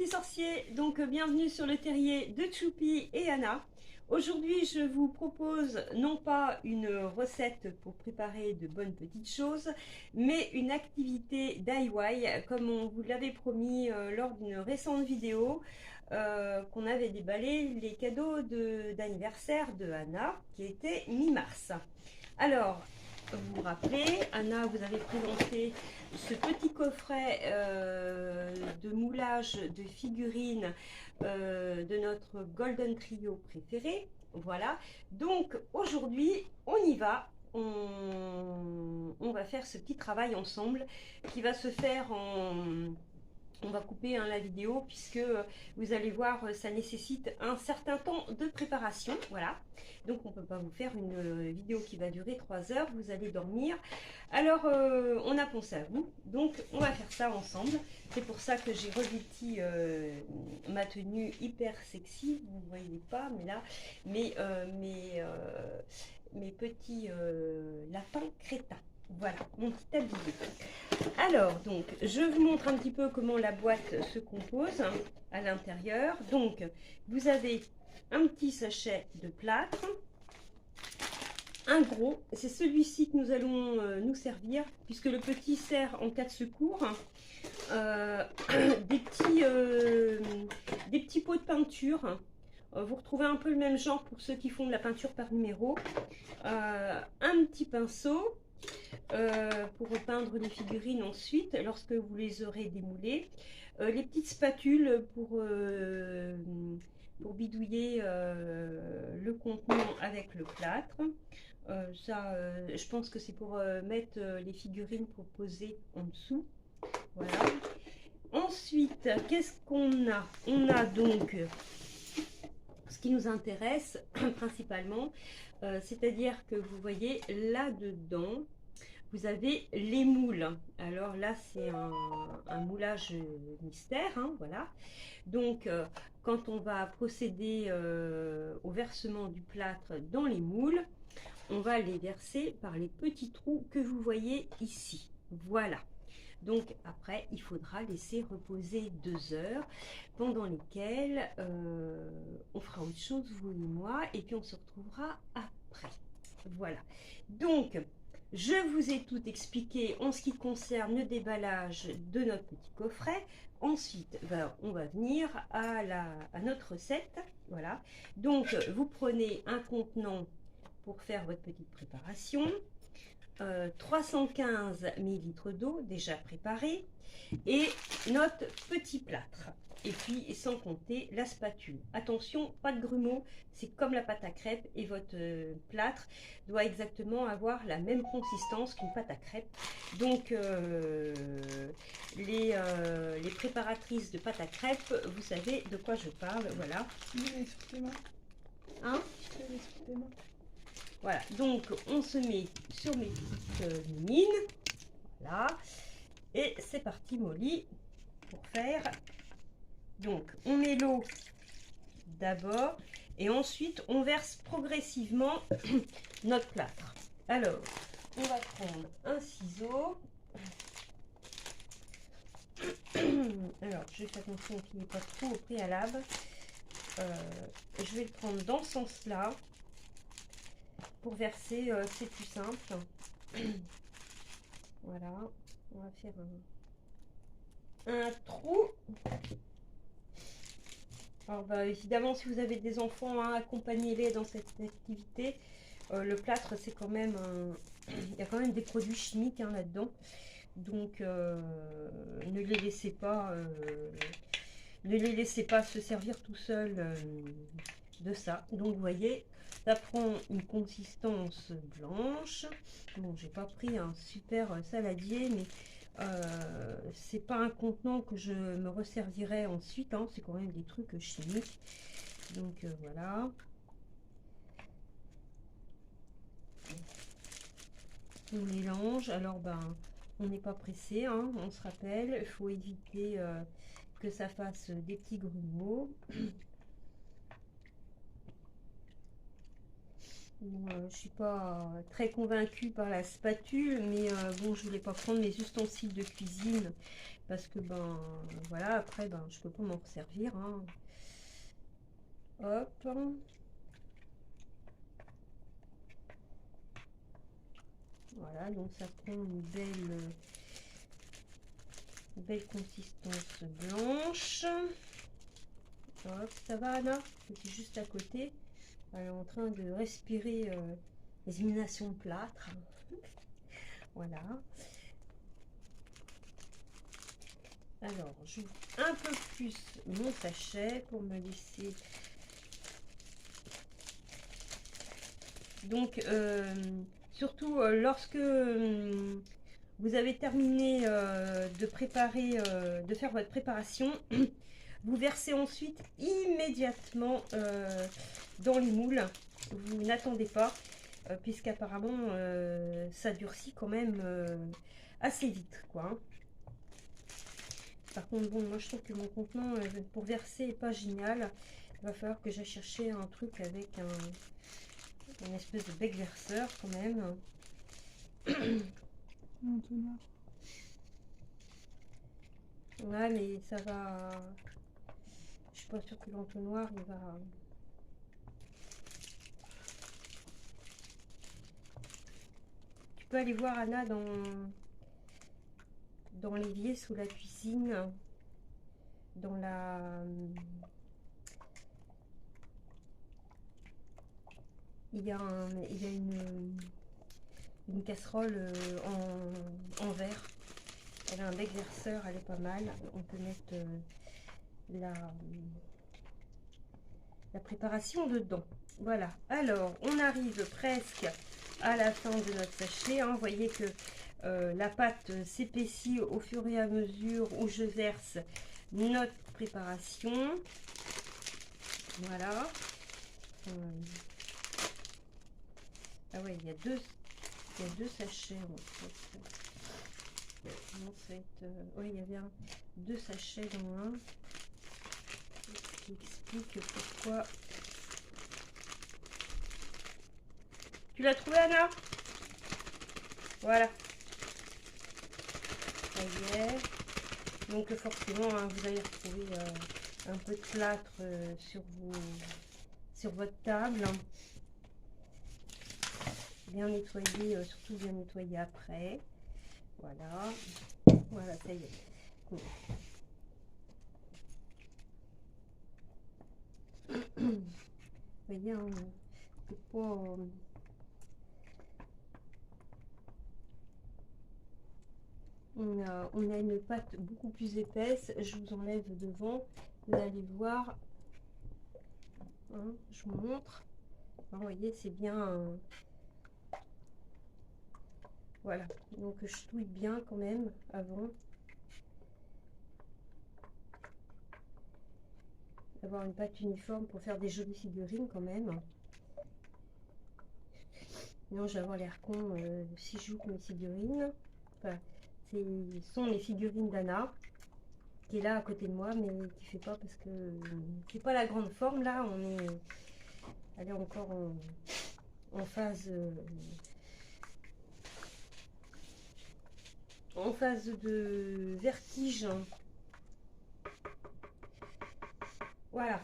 petits sorciers, donc bienvenue sur le terrier de Choupi et Anna. Aujourd'hui je vous propose non pas une recette pour préparer de bonnes petites choses, mais une activité DIY comme on vous l'avait promis lors d'une récente vidéo qu'on avait déballé les cadeaux d'anniversaire de Anna qui était mi-mars. Alors, vous vous rappelez, Anna vous avait présenté ce petit coffret de moulage de figurines de notre Golden Trio préféré. Voilà, donc aujourd'hui on y va, on va faire ce petit travail ensemble qui va se faire en... On va couper la vidéo puisque vous allez voir, ça nécessite un certain temps de préparation. Voilà, donc on ne peut pas vous faire une vidéo qui va durer 3 heures, vous allez dormir. Alors on a pensé à vous, donc on va faire ça ensemble. C'est pour ça que j'ai revêti ma tenue hyper sexy, vous ne voyez pas, mais là, mes petits lapins crétins. Voilà, mon petit tablier. Alors, donc, je vous montre un petit peu comment la boîte se compose à l'intérieur. Donc, vous avez un petit sachet de plâtre, un gros, c'est celui-ci que nous allons nous servir, puisque le petit sert en cas de secours. Des petits pots de peinture. Vous retrouvez un peu le même genre pour ceux qui font de la peinture par numéro. Un petit pinceau. Pour repeindre les figurines ensuite lorsque vous les aurez démoulées, les petites spatules pour bidouiller le contenant avec le plâtre. Je pense que c'est pour mettre les figurines pour poser en dessous. Voilà. Ensuite, qu'est-ce qu'on a? On a donc ce qui nous intéresse principalement, c'est-à-dire que vous voyez là-dedans, vous avez les moules. Alors là, c'est un moulage mystère, hein, voilà. Donc, quand on va procéder au versement du plâtre dans les moules, on va les verser par les petits trous que vous voyez ici. Voilà. Donc après, il faudra laisser reposer 2 heures pendant lesquelles on fera autre chose, vous et moi, et puis on se retrouvera après. Voilà. Donc, je vous ai tout expliqué en ce qui concerne le déballage de notre petit coffret. Ensuite, on va venir à notre recette. Voilà. Donc, vous prenez un contenant pour faire votre petite préparation. 315 ml d'eau déjà préparée et notre petit plâtre. Et puis, sans compter la spatule. Attention, pas de grumeaux, c'est comme la pâte à crêpes et votre plâtre doit exactement avoir la même consistance qu'une pâte à crêpes. Donc, les préparatrices de pâte à crêpes, vous savez de quoi je parle, voilà. Hein? Voilà, donc on se met sur mes petites mines, voilà, et c'est parti Molly pour faire. Donc on met l'eau d'abord et ensuite on verse progressivement notre plâtre. Alors on va prendre un ciseau. Alors je vais faire attention qu'il n'y ait pas trop au préalable. Je vais le prendre dans ce sens-là. Pour verser, c'est plus simple. Voilà, on va faire un trou. Alors évidemment, si vous avez des enfants, hein, accompagnez-les dans cette activité. Le plâtre, c'est quand même il y a quand même des produits chimiques, hein, là-dedans. Donc ne les laissez pas se servir tout seul de ça. Donc vous voyez, ça prend une consistance blanche. Bon, j'ai pas pris un super saladier, mais c'est pas un contenant que je me resservirai ensuite, hein. C'est quand même des trucs chimiques. Donc voilà. On mélange. Alors on n'est pas pressé, hein, on se rappelle, il faut éviter que ça fasse des petits grumeaux. Bon, je suis pas très convaincue par la spatule, mais bon, je voulais pas prendre mes ustensiles de cuisine parce que ben voilà, après ben je peux pas m'en servir, hein. Hop. Voilà, donc ça prend une belle consistance blanche. Hop, ça va Anna? C'était juste à côté. Elle est en train de respirer les émanations de plâtre. Voilà. Alors, j'ouvre un peu plus mon sachet pour me laisser. Donc, surtout lorsque vous avez terminé de préparer, de faire votre préparation, vous versez ensuite immédiatement dans les moules. Vous n'attendez pas, puisqu'apparemment ça durcit quand même assez vite, quoi, hein. Par contre, bon, moi je trouve que mon contenant pour verser est pas génial. Il va falloir que j'aille chercher un truc avec une espèce de bec verseur quand même. Entonnoir. Ouais, mais ça va. Je suis pas sûre que l'entonnoir il va. Tu peux aller voir Anna dans l'évier sous la cuisine, dans la. Il y a une casserole en verre. Elle a un bec verseur, elle est pas mal. On peut mettre la préparation dedans. Voilà. Alors, on arrive presque à la fin de notre sachet, hein. Vous voyez que la pâte s'épaissit au fur et à mesure où je verse notre préparation. Voilà. Ah ouais, il y a deux sachets en fait. Oui, il y avait deux sachets dans un. Ce qui explique pourquoi. Tu l'as trouvé, Anna? Voilà. Ça y est. Donc forcément, hein, vous allez retrouver un peu de plâtre sur votre table. Bien nettoyé, surtout bien nettoyé après. Voilà. Voilà, ça y est. Cool. Vous voyez, hein, c'est pas... on a une pâte beaucoup plus épaisse. Je vous enlève devant. Vous allez voir. Hein, je vous montre. Alors, vous voyez, c'est bien... Voilà. Donc, je touille bien quand même avant. D'avoir une pâte uniforme pour faire des jolies figurines quand même. Sinon, je vais avoir l'air con si je joue mes figurines. Enfin, ce sont les figurines d'Anna qui est là à côté de moi, mais qui fait pas parce que c'est pas la grande forme là. Elle est encore en phase de vertige. Voilà.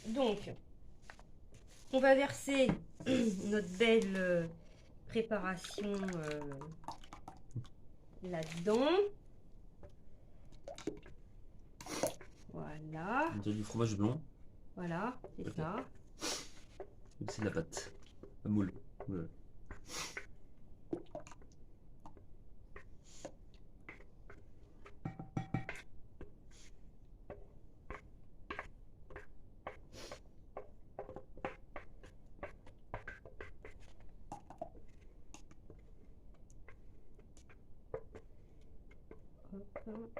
Donc, on va verser notre belle préparation là-dedans. Voilà. On dirait du fromage blanc. Voilà, c'est Ok. ça. C'est de la pâte. La moule. Voilà. Hop.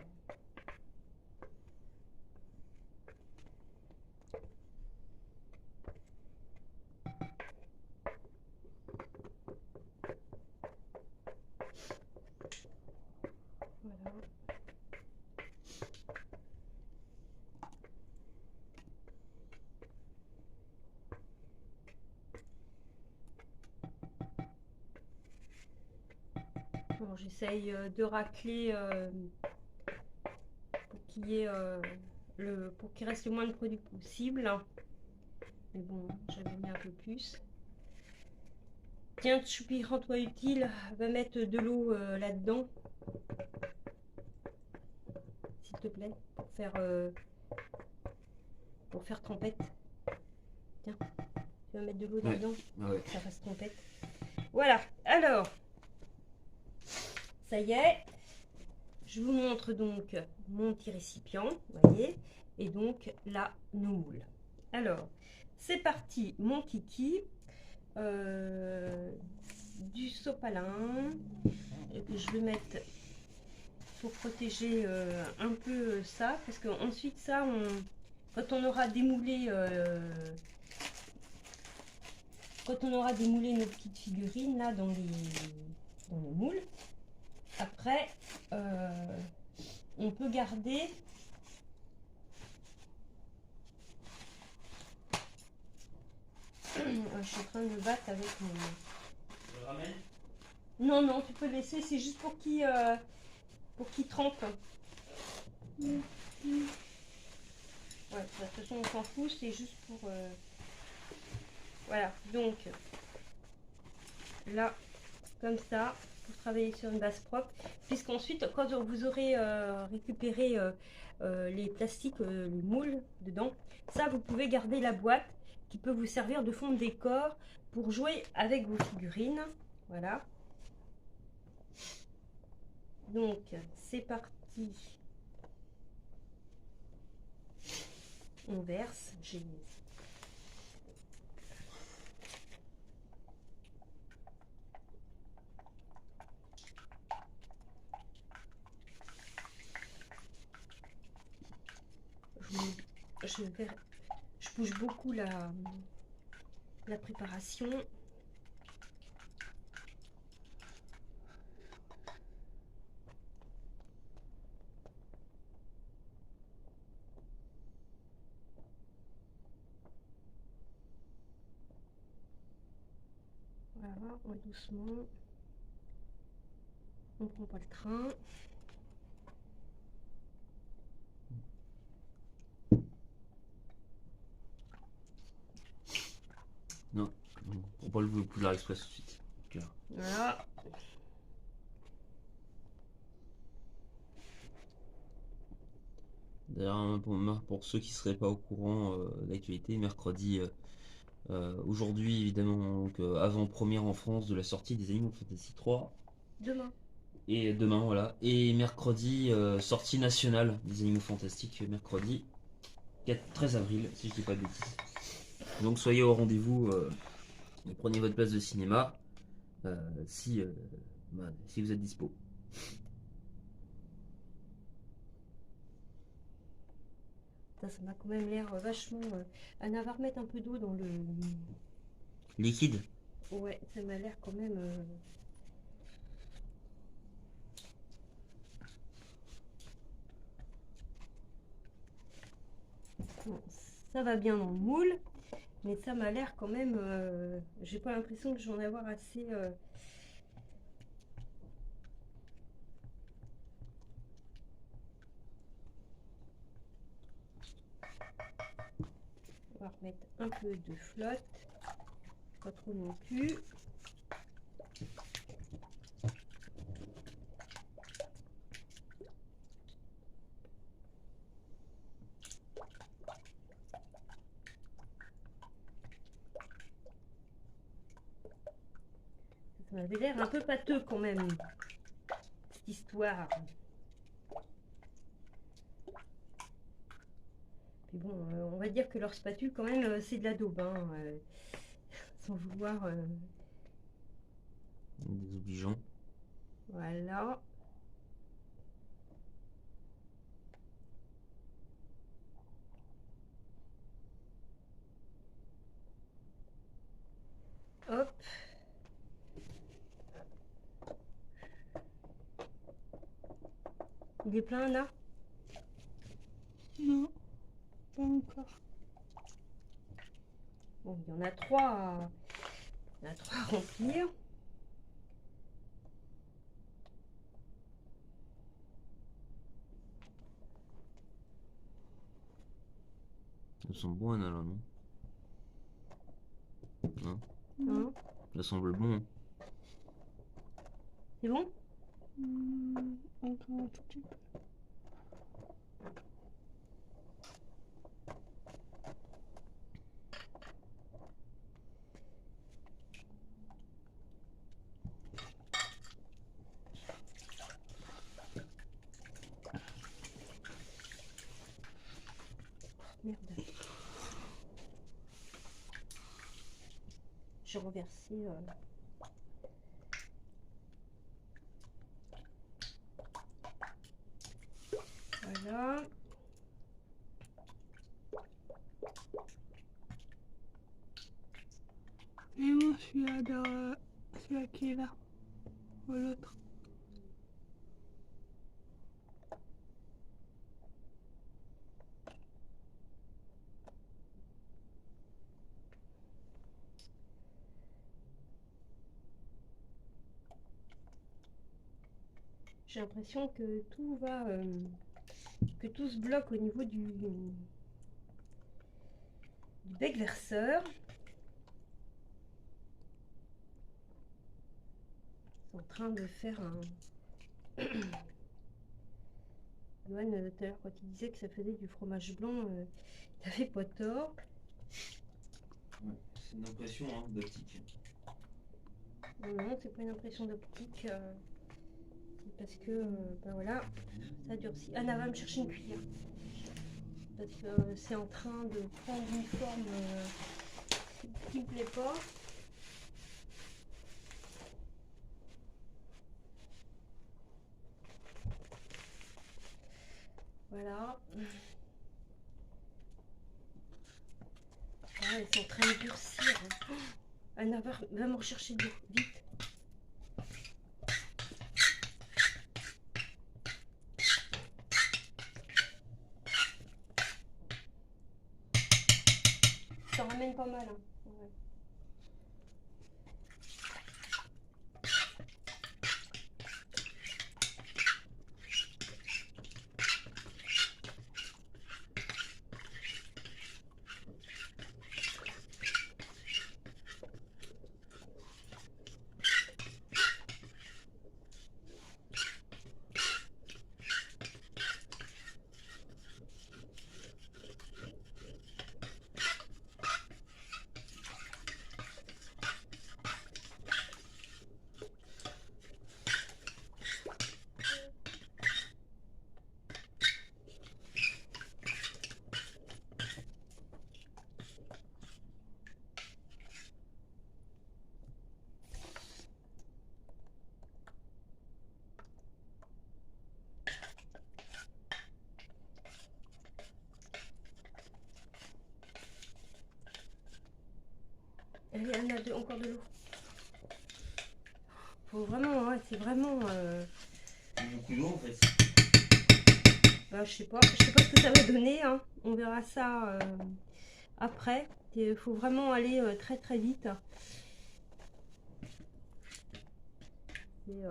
Voilà. Alors j'essaye de racler pour qu'il y ait pour qu'il reste le moins de produit possible. Mais bon, j'avais mis un peu plus. Tiens, Choupi, rends-toi utile, va mettre de l'eau là-dedans, s'il te plaît, pour faire trempette. Tiens, tu vas mettre de l'eau là-dedans, Ouais. ça fasse trempette. Voilà, alors, ça y est, je vous montre donc mon petit récipient, vous voyez, et donc là, nos moules. Alors, c'est parti, mon kiki, du sopalin, et que je vais mettre pour protéger un peu ça, parce que ensuite ça, quand on aura démoulé nos petites figurines là dans les moules, après on peut garder je suis en train de me battre avec mon... Je le ramène? Non, non, tu peux le laisser, c'est juste pour qu'il trempe. Ouais, de toute façon on s'en fout, c'est juste pour... Voilà, donc là, comme ça, pour travailler sur une base propre, puisqu'ensuite, quand vous aurez récupéré les plastiques, le moule dedans, ça, vous pouvez garder la boîte qui peut vous servir de fond de décor pour jouer avec vos figurines. Voilà. Donc, c'est parti. On verse. Je bouge beaucoup la préparation. Voilà, doucement. On prend pas le train. Non, on prend pas le Poudlard Express tout de suite. Voilà. D'ailleurs, pour ceux qui seraient pas au courant d'actualité, mercredi, aujourd'hui évidemment, donc, avant-première en France de la sortie des Animal Fantasy 3. Demain. Et demain, voilà. Et mercredi, sortie nationale des Animaux Fantastiques, mercredi 13 avril, si je dis pas de bêtises. Donc soyez au rendez-vous, prenez votre place de cinéma, si vous êtes dispo. Ça m'a quand même l'air vachement... Anna va remettre un peu d'eau dans le... Liquide? Ouais, ça m'a l'air quand même... Bon, ça va bien dans le moule, mais ça m'a l'air quand même... J'ai pas l'impression que je vais en avoir assez... On va remettre un peu de flotte, pas trop non plus. Ça avait l'air un peu pâteux quand même, cette histoire. Puis bon, on va dire que leur spatule quand même, c'est de la daube, hein, sans vouloir... Désobligeant. Voilà. Hop. Il est plein là? Non, pas encore. Bon, il y en a trois. Il y en a trois à remplir. Ça sent bon, Anna, là, non? Hein? Hein? Ça semble bon. C'est bon? Encore un tout petit peu. Merde. J'ai renversé. Voilà. Et moi, celui-là qui est là. Ou l'autre. J'ai l'impression que tout va, que tout se bloque au niveau du bec verseur. C'est en train de faire un. Johan, tout à l'heure, quand il disait que ça faisait du fromage blanc, il avait pas tort. Ouais, c'est une impression hein, d'optique. Non, c'est pas une impression d'optique. C'est parce que, ben voilà, ça durcit. Anna va me chercher une cuillère. Parce que c'est en train de prendre une forme qui me plaît pas. Voilà. Ah, c'est en train de durcir. Oh, Anna, va me rechercher de l'eau, vite. Ça ramène pas mal. Hein. Ouais. Allez, Anna, encore de l'eau. Faut vraiment, ouais, c'est vraiment. Beaucoup d'eau en fait. Bah, je sais pas ce que ça va donner. Hein. On verra ça après. Il faut vraiment aller très très vite. Et,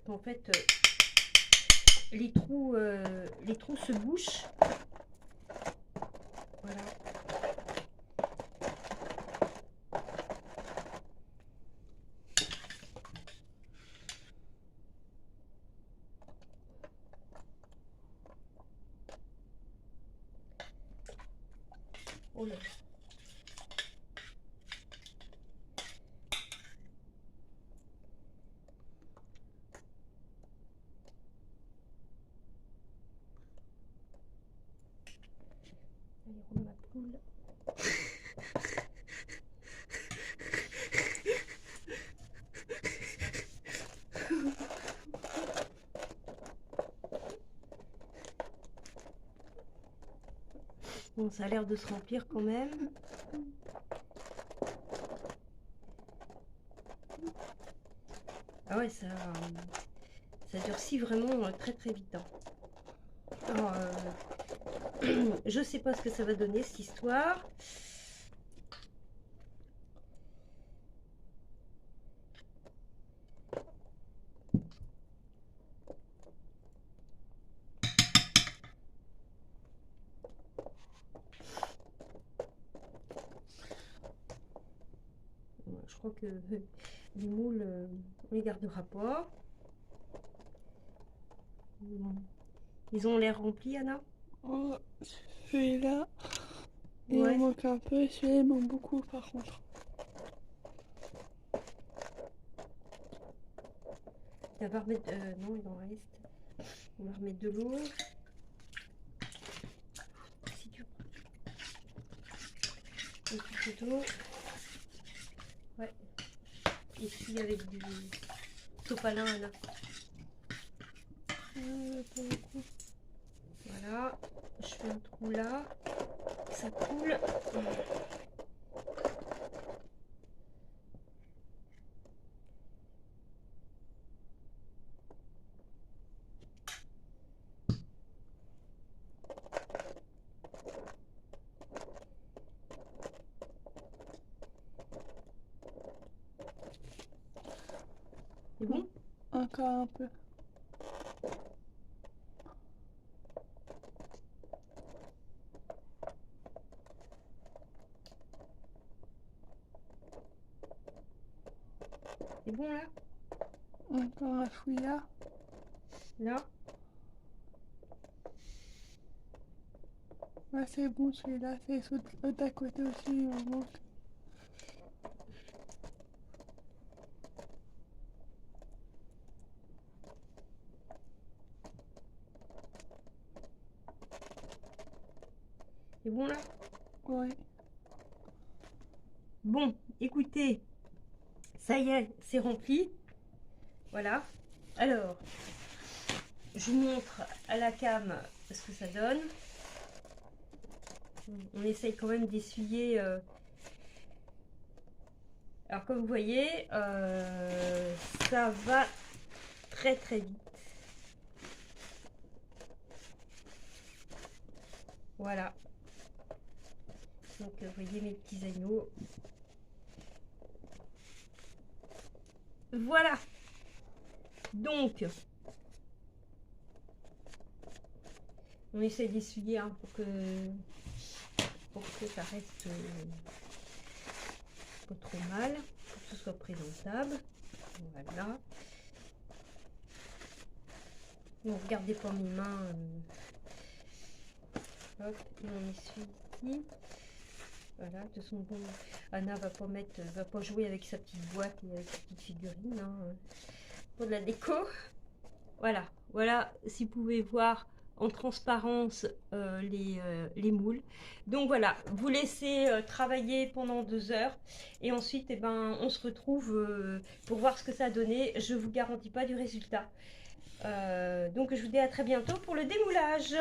en fait, les trous se bouchent. Voilà. Oh là. Allez, rends ma poule. Bon, ça a l'air de se remplir quand même. Ah ouais, ça Ça durcit vraiment très très vite. Hein. Alors, je sais pas ce que ça va donner cette histoire. Je crois que les moules, on les gardera pas. Ils ont l'air remplis, Anna? Oh, celui-là, il Ouais. en manque un peu, celui-là il manque beaucoup par contre. On va remettre. Non, il en reste. On va remettre de l'eau. Si tu un petit peu d'eau. Ouais. Ici avec du sopalin, Anna. Voilà. Je fais un trou là. Ça coule. C'est bon? Encore un peu. C'est bon là? Encore un fouillard. Là? Ouais, c'est bon celui-là, c'est l'autre à côté aussi, il en manque. C'est bon là? Ouais. Bon, écoutez, ça y est, c'est rempli. Voilà. Alors, je vous montre à la cam ce que ça donne. On essaye quand même d'essuyer. Alors, comme vous voyez, ça va très très vite. Voilà. Donc, vous voyez mes petits agneaux. Voilà. Donc, on essaie d'essuyer hein, pour que ça reste pas trop mal, pour que ce soit présentable. Voilà. Donc, regardez pas mes mains. Hop, et on essuie ici. Voilà, de toute façon, bon, Anna va pas jouer avec sa petite boîte et avec sa petite figurine hein, pour de la déco. Voilà, voilà, si vous pouvez voir en transparence les moules. Donc voilà, vous laissez travailler pendant 2 heures et ensuite eh ben, on se retrouve pour voir ce que ça a donné. Je vous garantis pas du résultat. Donc je vous dis à très bientôt pour le démoulage.